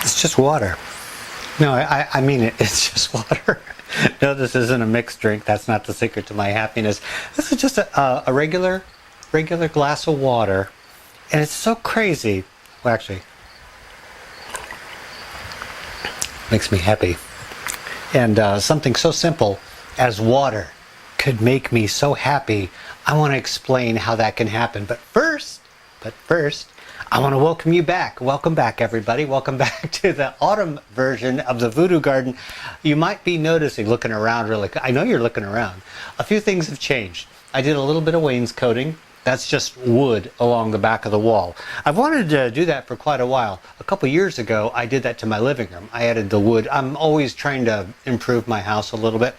It's just water. No, I mean it. It's just water. No, this isn't a mixed drink. That's not the secret to my happiness. This is just a regular glass of water. And it's so crazy. Well, actually, makes me happy. And something so simple as water could make me so happy. I want to explain how that can happen. But first, I want to welcome you back. Welcome back, everybody. Welcome back to the autumn version of the Voodoo Garden. You might be noticing, looking around really, I know you're looking around. A few things have changed. I did a little bit of wainscoting. That's just wood along the back of the wall. I've wanted to do that for quite a while. A couple years ago, I did that to my living room. I added the wood. I'm always trying to improve my house a little bit.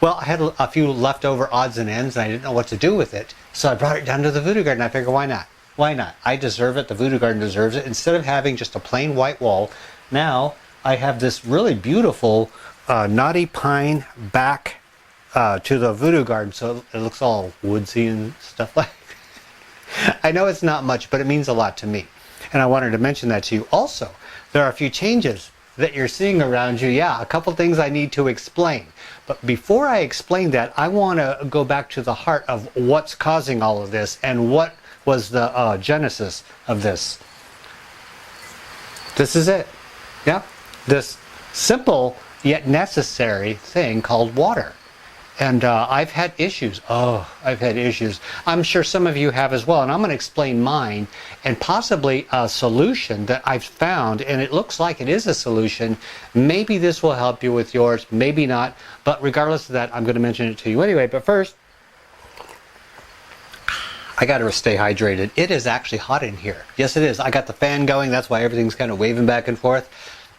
Well, I had a few leftover odds and ends, and I didn't know what to do with it. So I brought it down to the Voodoo Garden. I figured, why not? Why not? I deserve it. The Voodoo Garden deserves it. Instead of having just a plain white wall, now I have this really beautiful knotty pine back to the Voodoo Garden. So it looks all woodsy and stuff like that. I know it's not much, but it means a lot to me. And I wanted to mention that to you. Also, there are a few changes that you're seeing around you. Yeah, a couple things I need to explain. But before I explain that, I want to go back to the heart of what's causing all of this and what was the genesis of this. This is it. Yeah, this simple yet necessary thing called water. And I've had issues. Oh, I've had issues. I'm sure some of you have as well. And I'm going to explain mine and possibly a solution that I've found. And it looks like it is a solution. Maybe this will help you with yours. Maybe not. But regardless of that, I'm going to mention it to you anyway. But first, I got to stay hydrated. It is actually hot in here. Yes, it is. I got the fan going. That's why everything's kind of waving back and forth.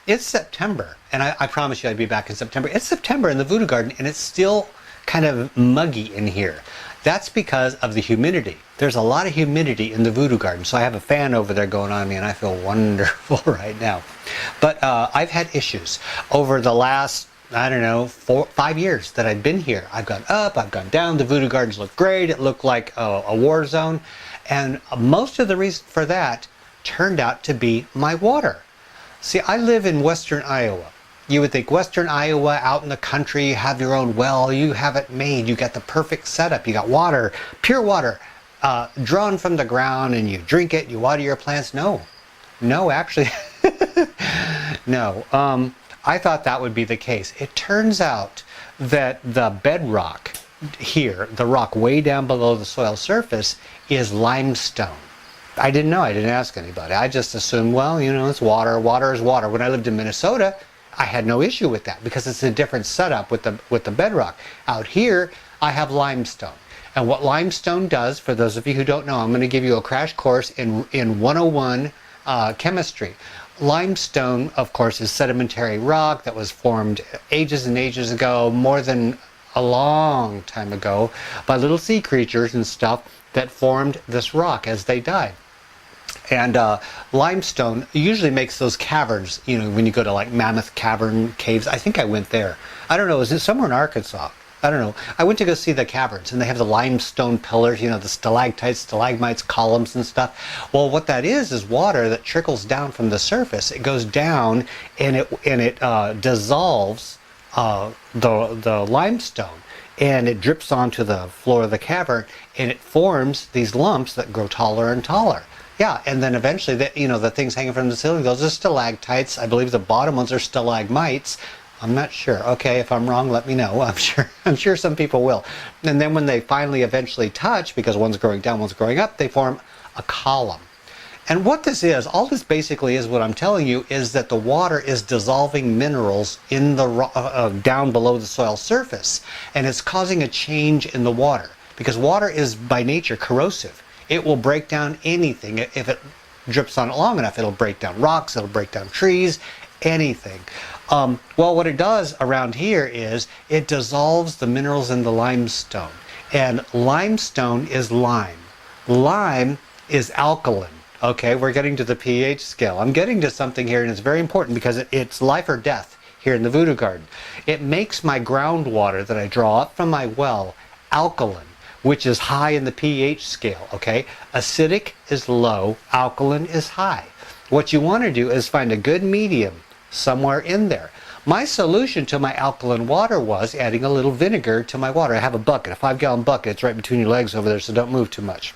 It's September. And I promise you I'd be back in September. It's September in the Voodoo Garden. And it's still kind of muggy in here. That's because of the humidity. There's a lot of humidity in the Voodoo Garden. So I have a fan over there going on me and I feel wonderful right now. But I've had issues over the last, I don't know, 5 years that I've been here. I've gone up, I've gone down. The Voodoo Gardens look great. It looked like a war zone. And most of the reason for that turned out to be my water. See, I live in western Iowa. You would think western Iowa, out in the country, you have your own well, you have it made, you got the perfect setup, you got water, pure water, drawn from the ground, and you drink it, you water your plants. No, actually, no. I thought that would be the case. It turns out that the bedrock here, the rock way down below the soil surface, is limestone. I didn't know, I didn't ask anybody. I just assumed, well, you know, it's water, water is water. When I lived in Minnesota, I had no issue with that because it's a different setup with the bedrock. Out here, I have limestone. And what limestone does, for those of you who don't know, I'm going to give you a crash course in 101 chemistry. Limestone, of course, is sedimentary rock that was formed ages and ages ago, more than a long time ago, by little sea creatures and stuff that formed this rock as they died. And limestone usually makes those caverns, you know, when you go to like Mammoth Cavern caves. I think I went there. I don't know, is it somewhere in Arkansas? I don't know. I went to go see the caverns, and they have the limestone pillars, you know, the stalactites, stalagmites, columns and stuff. Well, what that is water that trickles down from the surface. It goes down and it dissolves the limestone, and it drips onto the floor of the cavern, and it forms these lumps that grow taller and taller. Yeah, and then eventually, the things hanging from the ceiling, those are stalactites. I believe the bottom ones are stalagmites. I'm not sure. Okay, if I'm wrong, let me know. I'm sure some people will. And then when they finally eventually touch, because one's growing down, one's growing up, they form a column. And what this is, all this basically is, what I'm telling you, is that the water is dissolving minerals in the down below the soil surface, and it's causing a change in the water, because water is by nature corrosive. It will break down anything. If it drips on it long enough, it'll break down rocks, it'll break down trees, anything. Well, what it does around here is it dissolves the minerals in the limestone. And limestone is lime. Lime is alkaline. Okay, we're getting to the pH scale. I'm getting to something here, and it's very important because it's life or death here in the Voodoo Garden. It makes my groundwater that I draw up from my well alkaline, which is high in the pH scale, okay? Acidic is low, alkaline is high. What you want to do is find a good medium somewhere in there. My solution to my alkaline water was adding a little vinegar to my water. I have a bucket, a 5-gallon bucket. It's right between your legs over there, so don't move too much.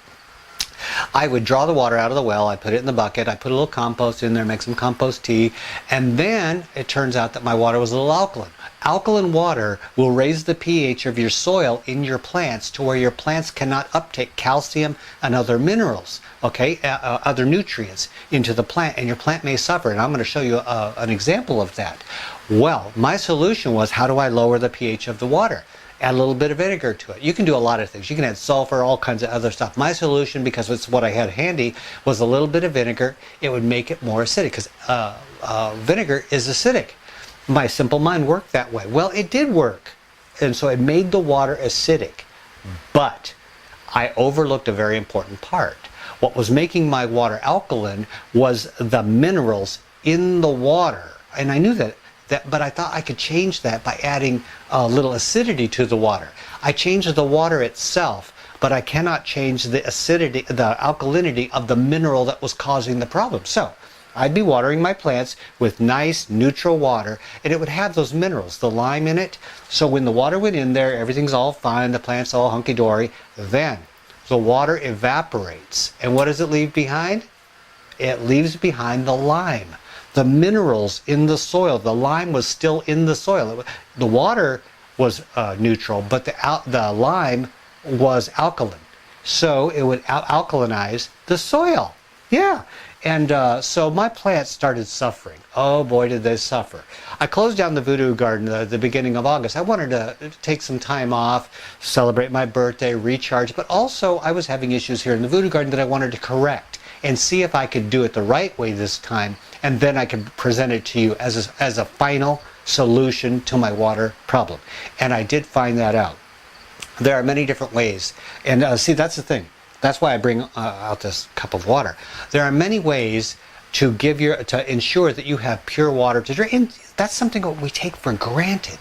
I would draw the water out of the well, I put it in the bucket, I put a little compost in there, make some compost tea, and then it turns out that my water was a little alkaline. Alkaline water will raise the pH of your soil in your plants to where your plants cannot uptake calcium and other minerals, okay, other nutrients into the plant, and your plant may suffer, and I'm going to show you an example of that. Well, my solution was, how do I lower the pH of the water? Add a little bit of vinegar to it. You can do a lot of things. You can add sulfur, all kinds of other stuff. My solution, because it's what I had handy, was a little bit of vinegar. It would make it more acidic, because vinegar is acidic. My simple mind worked that way. Well, it did work, and so it made the water acidic. But I overlooked a very important part. What was making my water alkaline was the minerals in the water, and I knew that. But I thought I could change that by adding a little acidity to the water. I changed the water itself, but I cannot change the acidity, the alkalinity of the mineral that was causing the problem. So I'd be watering my plants with nice neutral water, and it would have those minerals, the lime in it. So when the water went in there, everything's all fine, the plant's all hunky-dory. Then the water evaporates, and what does it leave behind? It leaves behind the lime. The minerals in the soil. The lime was still in the soil. The water was neutral, but the lime was alkaline. So it would alkalinize the soil. Yeah. And so my plants started suffering. Oh boy, did they suffer. I closed down the Voodoo Garden at the beginning of August. I wanted to take some time off, celebrate my birthday, recharge, but also I was having issues here in the Voodoo Garden that I wanted to correct and see if I could do it the right way this time, and then I could present it to you as a final solution to my water problem. And I did find that out. There are many different ways, and see, that's the thing. That's why I bring out this cup of water. There are many ways to ensure that you have pure water to drink, and that's something that we take for granted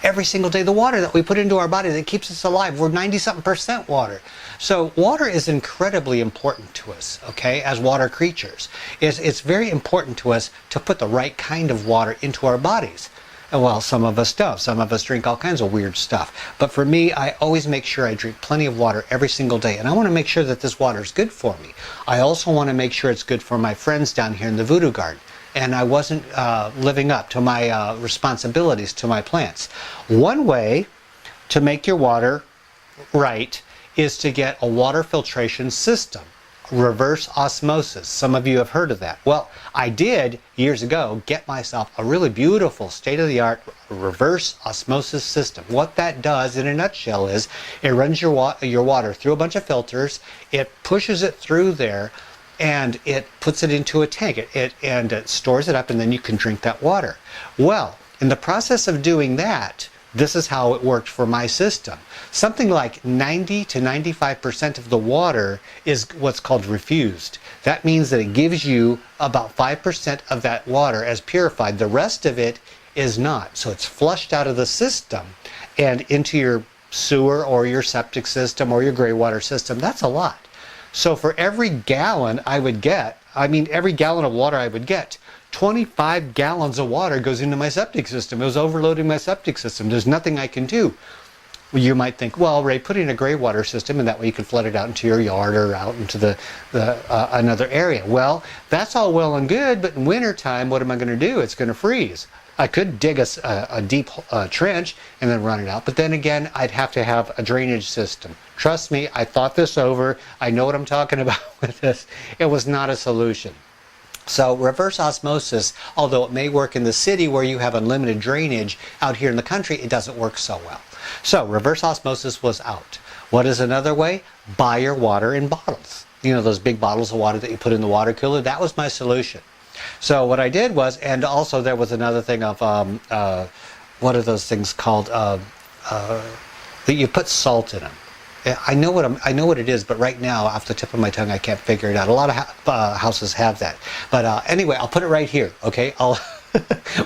every single day. The water that we put into our body that keeps us alive, we're 90-something% water. So water is incredibly important to us, okay, as water creatures. It's very important to us to put the right kind of water into our bodies. And well, some of us don't. Some of us drink all kinds of weird stuff. But for me, I always make sure I drink plenty of water every single day. And I want to make sure that this water is good for me. I also want to make sure it's good for my friends down here in the Voodoo Garden. And I wasn't living up to my responsibilities to my plants. One way to make your water right is to get a water filtration system, reverse osmosis. Some of you have heard of that. Well, I did years ago get myself a really beautiful state-of-the-art reverse osmosis system. What that does in a nutshell is it runs your water through a bunch of filters, it pushes it through there, and it puts it into a tank, and it stores it up, and then you can drink that water. Well, in the process of doing that, this is how it worked for my system. Something like 90 to 95% of the water is what's called refused. That means that it gives you about 5% of that water as purified. The rest of it is not. So it's flushed out of the system and into your sewer or your septic system or your gray water system. That's a lot. So for every gallon I would get, every gallon of water I would get, 25 gallons of water goes into my septic system. It was overloading my septic system. There's nothing I can do. You might think, well, Ray, put in a gray water system, and that way you can flood it out into your yard or out into another area. Well, that's all well and good, but in wintertime, what am I going to do? It's going to freeze. I could dig a deep trench and then run it out, but then again, I'd have to have a drainage system. Trust me, I thought this over. I know what I'm talking about with this. It was not a solution. So reverse osmosis, although it may work in the city where you have unlimited drainage, out here in the country, it doesn't work so well. So reverse osmosis was out. What is another way? Buy your water in bottles. You know, those big bottles of water that you put in the water cooler? That was my solution. So what I did was, and also there was another thing of, what are those things called, that you put salt in them. I know what it is, but right now, off the tip of my tongue, I can't figure it out. A lot of houses have that. But anyway, I'll put it right here, okay?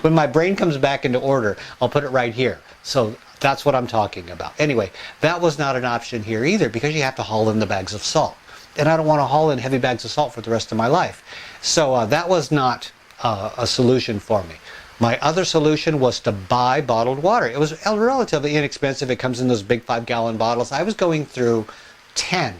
When my brain comes back into order, I'll put it right here. So that's what I'm talking about. Anyway, that was not an option here either, because you have to haul in the bags of salt. And I don't want to haul in heavy bags of salt for the rest of my life. So that was not a solution for me. My other solution was to buy bottled water. It was relatively inexpensive. It comes in those big 5-gallon bottles. I was going through 10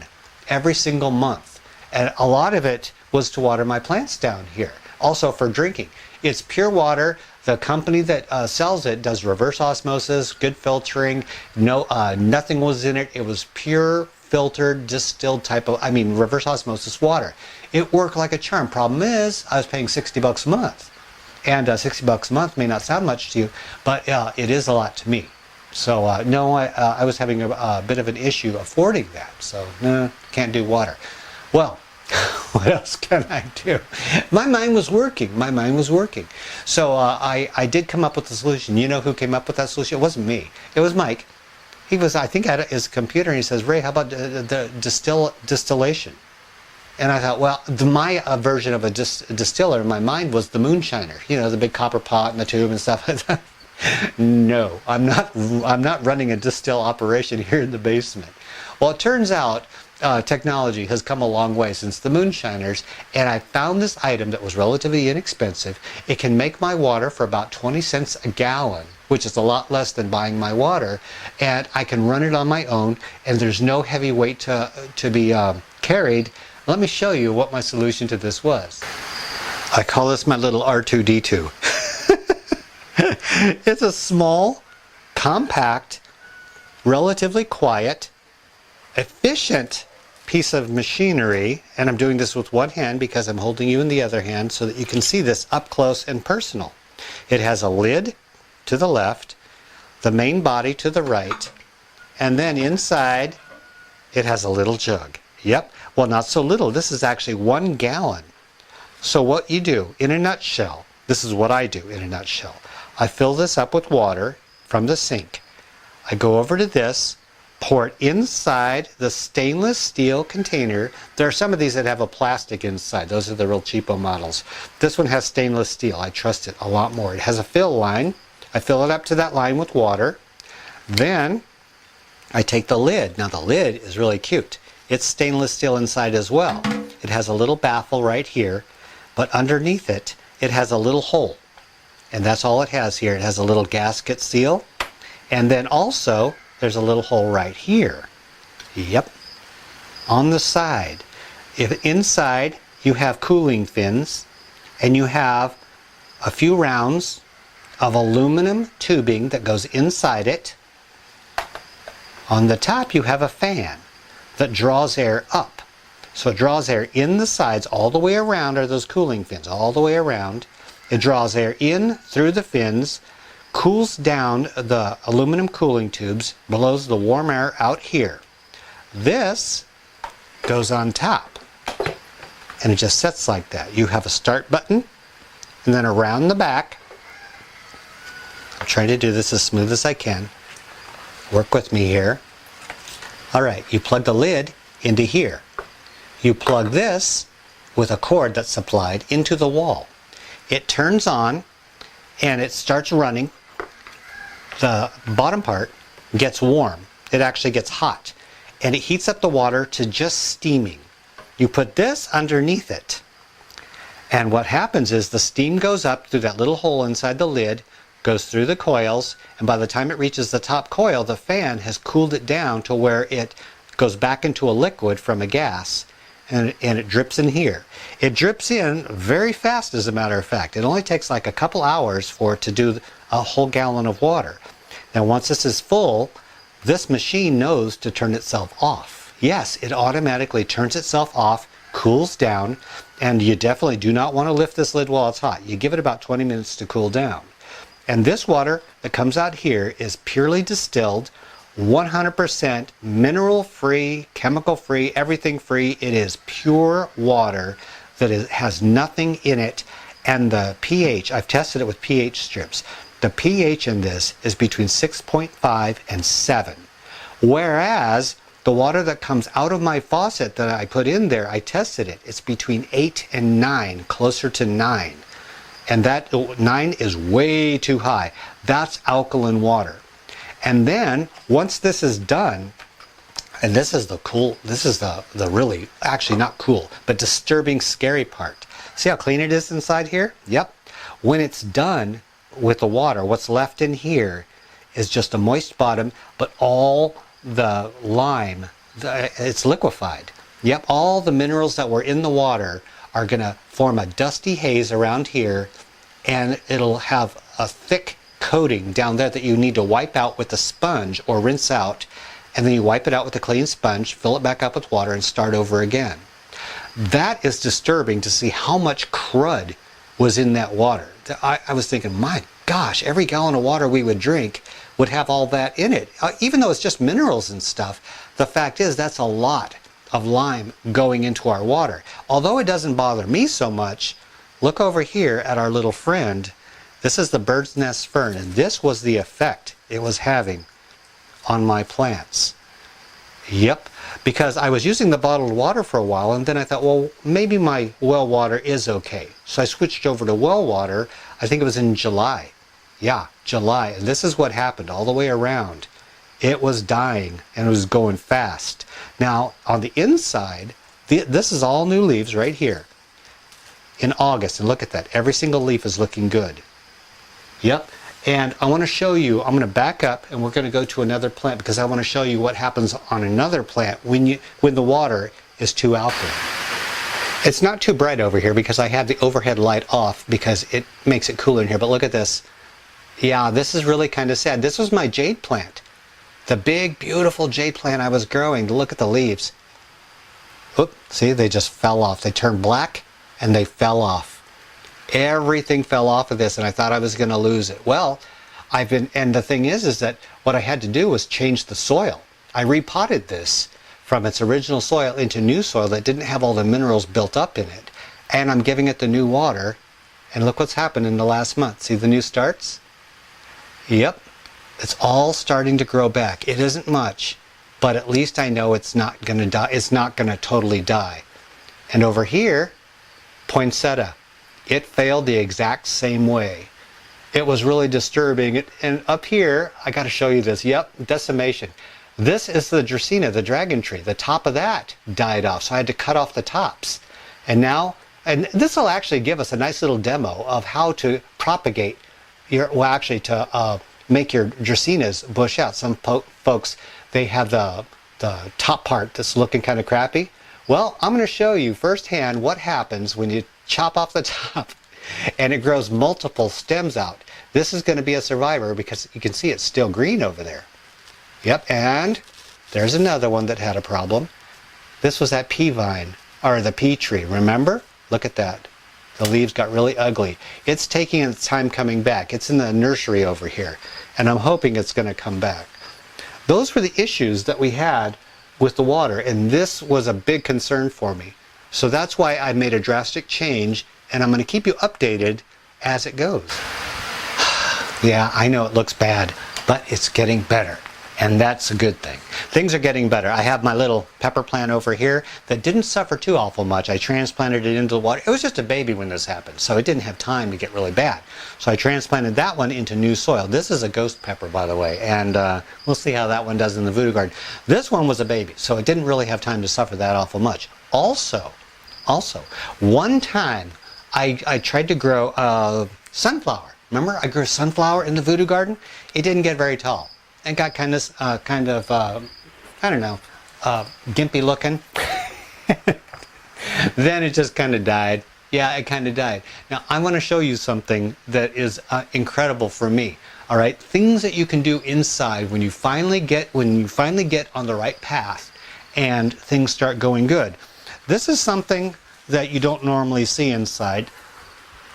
every single month. And a lot of it was to water my plants down here. Also for drinking. It's pure water. The company that sells it does reverse osmosis, good filtering. No, nothing was in it. It was pure filtered, distilled type of, reverse osmosis water. It worked like a charm. Problem is, I was paying $60 a month. And $60 a month may not sound much to you, but it is a lot to me. So no, I was having a bit of an issue affording that. So no, can't do water. Well, what else can I do? My mind was working. My mind was working. So I did come up with the solution. You know who came up with that solution? It wasn't me. It was Mike. He was, I think, at his computer, and he says, "Ray, how about the distillation?" And I thought, well, my version of a distiller in my mind was the moonshiner. You know, the big copper pot and the tube and stuff. No, I'm not running a distill operation here in the basement. Well, it turns out technology has come a long way since the moonshiners, and I found this item that was relatively inexpensive. It can make my water for about 20 cents a gallon, which is a lot less than buying my water, and I can run it on my own, and there's no heavy weight to be carried. Let me show you what my solution to this was. I call this my little R2-D2. It's a small, compact, relatively quiet, efficient piece of machinery, and I'm doing this with one hand because I'm holding you in the other hand so that you can see this up close and personal. It has a lid to the left, the main body to the right, and then inside it has a little jug. Yep, well, not so little. This is actually 1 gallon. So what you do, in a nutshell, this is what I do in a nutshell. I fill this up with water from the sink. I go over to this, pour it inside the stainless steel container. There are some of these that have a plastic inside. Those are the real cheapo models. This one has stainless steel. I trust it a lot more. It has a fill line. I fill it up to that line with water. Then I take the lid. Now the lid is really cute. It's stainless steel inside as well. It has a little baffle right here, but underneath it, it has a little hole. And that's all it has here. It has a little gasket seal. And then also, there's a little hole right here. Yep. On the side. If inside, you have cooling fins, and you have a few rounds of aluminum tubing that goes inside it. On the top, you have a fan that draws air up. So it draws air in the sides all the way around are those cooling fins, all the way around. It draws air in through the fins, cools down the aluminum cooling tubes, blows the warm air out here. This goes on top, and it just sits like that. You have a start button, and then around the back, I'm trying to do this as smooth as I can. Work with me here. All right, you plug the lid into here. You plug this with a cord that's supplied into the wall. It turns on and it starts running. The bottom part gets warm. It actually gets hot. And it heats up the water to just steaming. You put this underneath it. And what happens is the steam goes up through that little hole inside the lid, goes through the coils, and by the time it reaches the top coil, the fan has cooled it down to where it goes back into a liquid from a gas, and it drips in here. It drips in very fast, as a matter of fact. It only takes like a couple hours for it to do a whole gallon of water. Now once this is full, this machine knows to turn itself off. Yes, it automatically turns itself off, cools down, and you definitely do not want to lift this lid while it's hot. You give it about 20 minutes to cool down. And this water that comes out here is purely distilled, 100% mineral free, chemical free, everything free. It is pure water that has nothing in it. And the pH, I've tested it with pH strips. The pH in this is between 6.5 and 7. Whereas the water that comes out of my faucet that I put in there, I tested it. It's between 8 and 9, closer to 9. And that 9 is way too high. That's alkaline water. And then once this is done, and this is the really, actually not cool, but disturbing, scary part. See how clean it is inside here? Yep. When it's done, with the water, what's left in here is just a moist bottom, but all the lime, it's liquefied. Yep, all the minerals that were in the water are going to form a dusty haze around here, and it'll have a thick coating down there that you need to wipe out with a sponge or rinse out, and then you wipe it out with a clean sponge, fill it back up with water, and start over again. That is disturbing to see how much crud was in that water. I was thinking, my gosh, every gallon of water we would drink would have all that in it. Even though it's just minerals and stuff, the fact is that's a lot of lime going into our water. Although it doesn't bother me so much, look over here at our little friend. This is the bird's nest fern, and this was the effect it was having on my plants. Yep, because I was using the bottled water for a while, and then I thought, well, maybe my well water is okay. So I switched over to well water. I think it was in July. Yeah, July. And this is what happened all the way around. It was dying, and it was going fast. Now, on the inside, this is all new leaves right here in August. And look at that. Every single leaf is looking good. Yep. And I want to show you, I'm going to back up and we're going to go to another plant because I want to show you what happens on another plant when the water is too alkaline. It's not too bright over here because I have the overhead light off because it makes it cooler in here. But look at this. Yeah, this is really kind of sad. This was my jade plant. The big, beautiful jade plant I was growing. Look at the leaves. Oop, see, they just fell off. They turned black and they fell off. Everything fell off of this, and I thought I was going to lose it. Well, and the thing is that what I had to do was change the soil. I repotted this from its original soil into new soil that didn't have all the minerals built up in it. And I'm giving it the new water, and look what's happened in the last month. See the new starts? Yep, it's all starting to grow back. It isn't much, but at least I know it's not going to die. It's not going to totally die. And over here, poinsettia. It failed the exact same way. It was really disturbing. And up here, I got to show you this. Yep, decimation. This is the Dracaena, the dragon tree. The top of that died off, so I had to cut off the tops. And this will actually give us a nice little demo of how to propagate to make your Dracaenas bush out. Some folks, they have the top part that's looking kind of crappy. Well, I'm going to show you firsthand what happens when you chop off the top and it grows multiple stems out. This is going to be a survivor because you can see it's still green over there. Yep, and there's another one that had a problem. This was that pea vine, or the pea tree, remember? Look at that. The leaves got really ugly. It's taking its time coming back. It's in the nursery over here, and I'm hoping it's going to come back. Those were the issues that we had with the water, and this was a big concern for me. So that's why I made a drastic change, and I'm going to keep you updated as it goes. Yeah, I know it looks bad, but it's getting better, and that's a good thing. Things are getting better. I have my little pepper plant over here that didn't suffer too awful much. I transplanted it into the water. It was just a baby when this happened, so it didn't have time to get really bad. So I transplanted that one into new soil. This is a ghost pepper, by the way, and we'll see how that one does in the Voodoo Garden. This one was a baby, so it didn't really have time to suffer that awful much. Also, one time I tried to grow sunflower. Remember, I grew sunflower in the Voodoo Garden. It didn't get very tall. It got kind of I don't know, gimpy looking. Then it just kind of died. Yeah, it kind of died. Now I want to show you something that is incredible for me. All right, things that you can do inside when you finally get on the right path and things start going good. This is something that you don't normally see inside,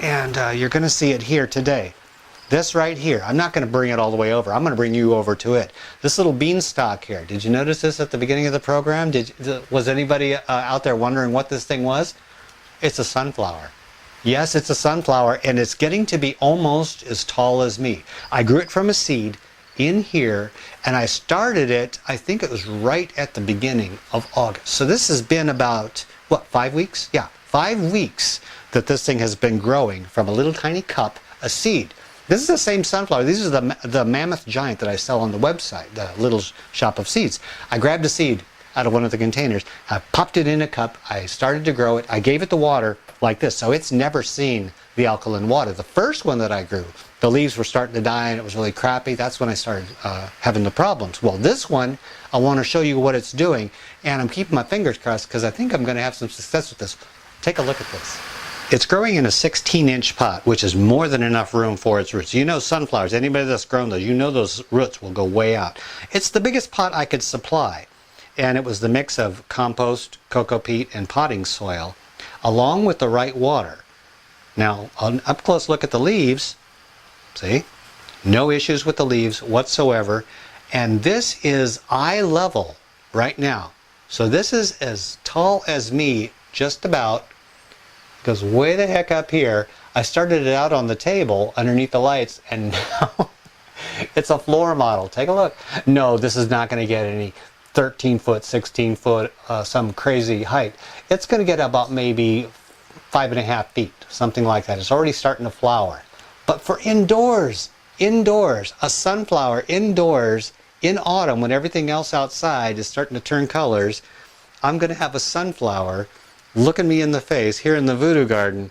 and you're going to see it here today. This right here, I'm not going to bring it all the way over. I'm going to bring you over to it. This little beanstalk here. Did you notice this at the beginning of the program? Was anybody out there wondering what this thing was? It's a sunflower. Yes, it's a sunflower, and it's getting to be almost as tall as me. I grew it from a seed in here, and I started it, I think it was right at the beginning of August. So this has been about, what, 5 weeks? Yeah, 5 weeks that this thing has been growing from a little tiny cup, a seed. This is the same sunflower. These are the mammoth giant that I sell on the website, the little shop of seeds. I grabbed a seed out of one of the containers. I popped it in a cup. I started to grow it. I gave it the water like this, so it's never seen the alkaline water. The first one that I grew, the leaves were starting to die and it was really crappy. That's when I started having the problems. Well, this one, I want to show you what it's doing, and I'm keeping my fingers crossed because I think I'm going to have some success with this. Take a look at this. It's growing in a 16-inch pot, which is more than enough room for its roots. You know sunflowers, anybody that's grown those, you know those roots will go way out. It's the biggest pot I could supply, and it was the mix of compost, cocoa peat, and potting soil, along with the right water. Now, an up-close look at the leaves, see? No issues with the leaves whatsoever, and this is eye level right now. So this is as tall as me, just about. Goes way the heck up here. I started it out on the table underneath the lights, and now it's a floor model. Take a look. No, this is not going to get any 13 foot, 16 foot, some crazy height. It's going to get about maybe 5.5 feet, something like that. It's already starting to flower. But for indoors, a sunflower indoors in autumn when everything else outside is starting to turn colors, I'm going to have a sunflower looking me in the face here in the Voodoo Garden.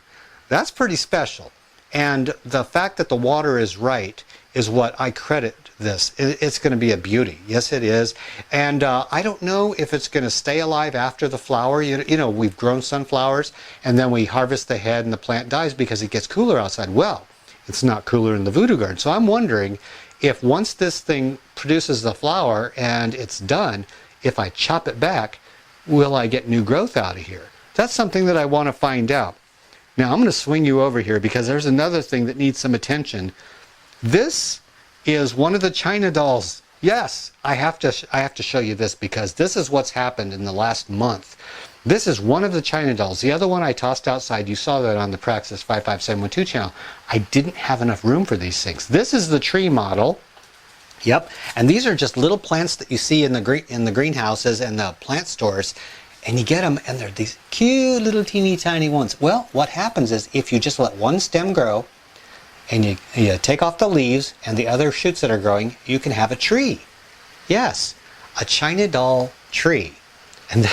That's pretty special. And the fact that the water is right is what I credit this. It's going to be a beauty. Yes, it is. And I don't know if it's going to stay alive after the flower. You know, we've grown sunflowers and then we harvest the head and the plant dies because it gets cooler outside. Well, it's not cooler in the Voodoo Garden. So I'm wondering if once this thing produces the flower and it's done, if I chop it back, will I get new growth out of here? That's something that I want to find out. Now I'm going to swing you over here because there's another thing that needs some attention. This is one of the China dolls. Yes, I have to show you this because this is what's happened in the last month. This is one of the China dolls. The other one I tossed outside. You saw that on the Praxis 55712 channel. I didn't have enough room for these things. This is the tree model. Yep, and these are just little plants that you see in the greenhouses and the plant stores. And you get them, and they're these cute little teeny tiny ones. Well, what happens is if you just let one stem grow, and you take off the leaves and the other shoots that are growing, you can have a tree. Yes, a China doll tree. And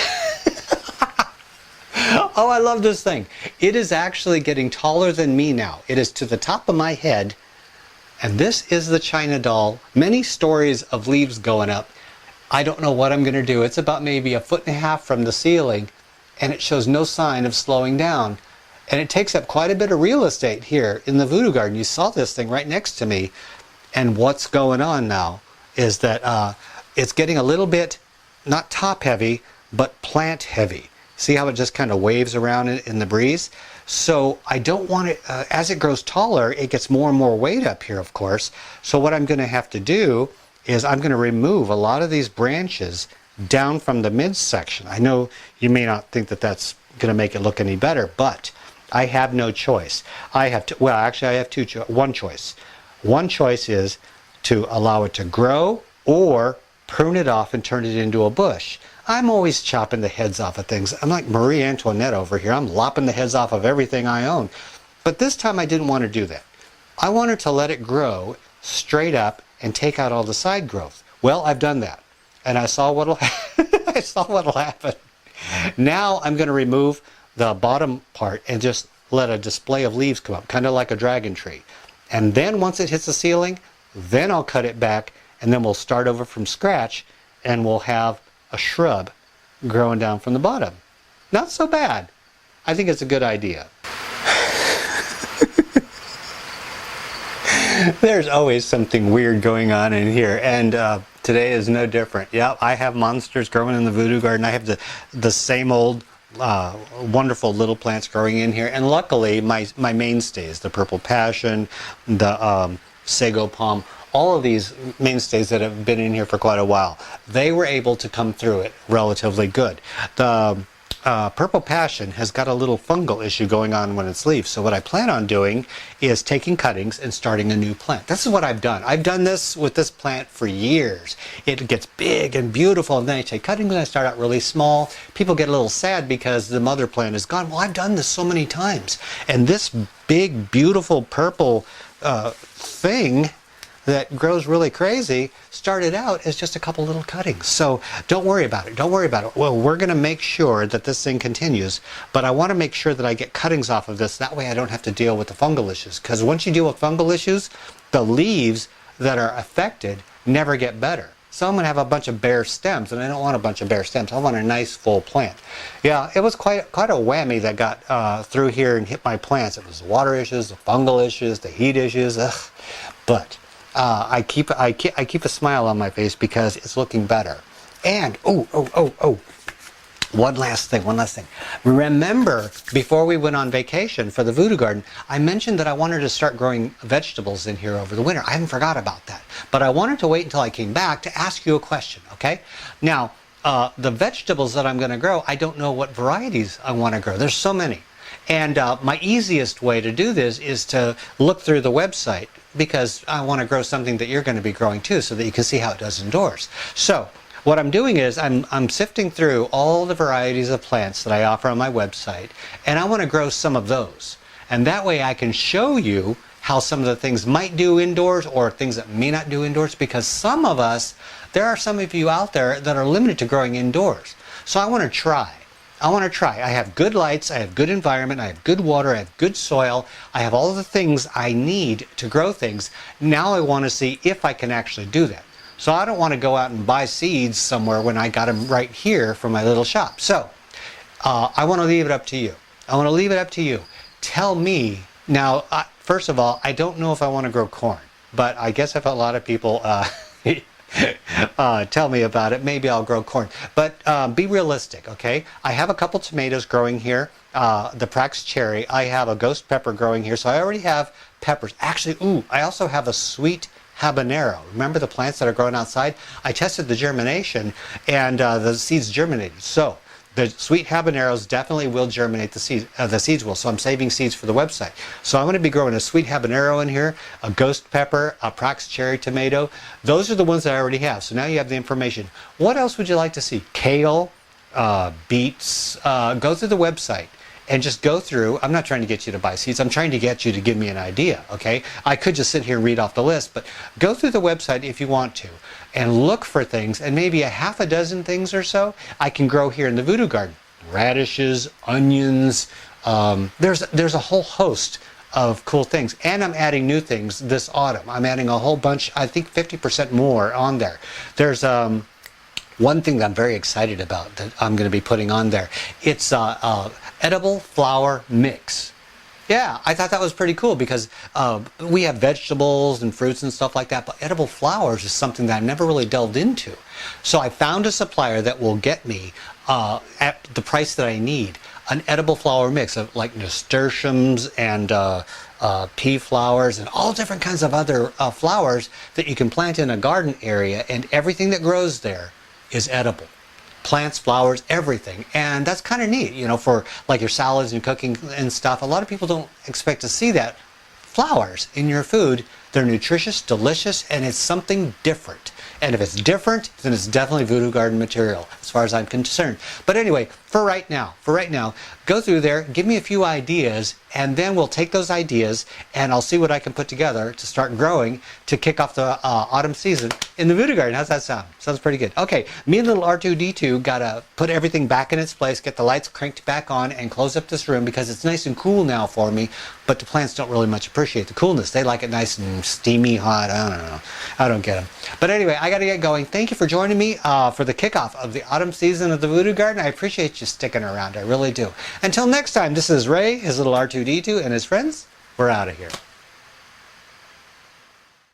oh, I love this thing. It is actually getting taller than me now. It is to the top of my head, and this is the China doll. Many stories of leaves going up. I don't know what I'm going to do. It's about maybe 1.5 feet from the ceiling, and it shows no sign of slowing down. And it takes up quite a bit of real estate here in the Voodoo Garden. You saw this thing right next to me. And what's going on now is that it's getting a little bit, not top heavy, but plant heavy. See how it just kind of waves around in the breeze? So I don't want it, as it grows taller, it gets more and more weight up here, of course. So what I'm going to have to do is I'm going to remove a lot of these branches down from the midsection. I know you may not think that that's going to make it look any better, but I have no choice. I have to, well, actually I have one choice. One choice is to allow it to grow or prune it off and turn it into a bush. I'm always chopping the heads off of things. I'm like Marie Antoinette over here. I'm lopping the heads off of everything I own. But this time I didn't want to do that. I wanted to let it grow straight up and take out all the side growth. Well, I've done that, and I saw what'll happen. Now I'm going to remove the bottom part and just let a display of leaves come up, kind of like a dragon tree. And then once it hits the ceiling, then I'll cut it back, and then we'll start over from scratch, and we'll have a shrub growing down from the bottom. Not so bad. I think it's a good idea. There's always something weird going on in here, and today is no different. Yeah, I have monsters growing in the Voodoo Garden. I have the same old wonderful little plants growing in here, and luckily my mainstays, the purple passion, the sago palm, all of these mainstays that have been in here for quite a while, they were able to come through it relatively good. The purple passion has got a little fungal issue going on when it's leaves. So what I plan on doing is taking cuttings and starting a new plant. This is what I've done. I've done this with this plant for years. It gets big and beautiful, and then I take cuttings and I start out really small. People get a little sad because the mother plant is gone. Well, I've done this so many times. And this big, beautiful purple thing that grows really crazy started out as just a couple little cuttings. So don't worry about it. Don't worry about it. Well, we're going to make sure that this thing continues, but I want to make sure that I get cuttings off of this. That way I don't have to deal with the fungal issues. Because once you deal with fungal issues, the leaves that are affected never get better. So I'm going to have a bunch of bare stems, and I don't want a bunch of bare stems. I want a nice full plant. Yeah, it was quite a whammy that got through here and hit my plants. It was the water issues, the fungal issues, the heat issues. Ugh. But I keep a smile on my face because it's looking better. And one last thing. Remember, before we went on vacation for the Voodoo Garden, I mentioned that I wanted to start growing vegetables in here over the winter. I haven't forgot about that. But I wanted to wait until I came back to ask you a question, okay? Now, the vegetables that I'm going to grow, I don't know what varieties I want to grow. There's so many. And my easiest way to do this is to look through the website, because I want to grow something that you're going to be growing too, so that you can see how it does indoors. So what I'm doing is I'm sifting through all the varieties of plants that I offer on my website, and I want to grow some of those. And that way I can show you how some of the things might do indoors or things that may not do indoors, because some of us, there are some of you out there that are limited to growing indoors. So I want to try. I have good lights, I have good environment, I have good water, I have good soil, I have all the things I need to grow things. Now I want to see if I can actually do that. So I don't want to go out and buy seeds somewhere when I got them right here from my little shop. So I want to leave it up to you. Tell me, now, first of all, I don't know if I want to grow corn, but I guess if a lot of people tell me about it, maybe I'll grow corn. But be realistic, okay? I have a couple tomatoes growing here, the Prax cherry. I have a ghost pepper growing here, so I already have peppers. Actually, I also have a sweet habanero. Remember the plants that are growing outside? I tested the germination, and the seeds germinated. So the sweet habaneros definitely will germinate the seeds will. So I'm saving seeds for the website. So I'm going to be growing a sweet habanero in here, a ghost pepper, a Prax cherry tomato. Those are the ones that I already have. So now you have the information. What else would you like to see? Kale, beets. Go through the website and just go through. I'm not trying to get you to buy seeds. I'm trying to get you to give me an idea, okay? I could just sit here and read off the list, but go through the website if you want to and look for things, and maybe a half a dozen things or so I can grow here in the Voodoo Garden. Radishes, onions, there's a whole host of cool things. And I'm adding new things this autumn. I'm adding a whole bunch, I think 50% more on there. There's one thing that I'm very excited about that I'm going to be putting on there. It's edible flower mix. Yeah, I thought that was pretty cool because we have vegetables and fruits and stuff like that, but edible flowers is something that I've never really delved into. So I found a supplier that will get me, at the price that I need, an edible flower mix of like nasturtiums and pea flowers and all different kinds of other flowers that you can plant in a garden area, and everything that grows there is edible. Plants, flowers, everything. And that's kind of neat, you know, for like your salads and cooking and stuff. A lot of people don't expect to see that. Flowers in your food, they're nutritious, delicious, and it's something different. And if it's different, then it's definitely Voodoo Garden material, as far as I'm concerned. But anyway, for right now, go through there, give me a few ideas, and then we'll take those ideas and I'll see what I can put together to start growing to kick off the autumn season in the Voodoo Garden. How's that sound? Sounds pretty good. Okay, me and little R2-D2 gotta put everything back in its place, get the lights cranked back on, and close up this room because it's nice and cool now for me, but the plants don't really much appreciate the coolness. They like it nice and steamy hot. I don't know. I don't get them. But anyway, I gotta get going. Thank you for joining me for the kickoff of the autumn season of the Voodoo Garden. I appreciate you sticking around. I really do. Until next time, this is Ray, his little R2-D2, and his friends. We're out of here.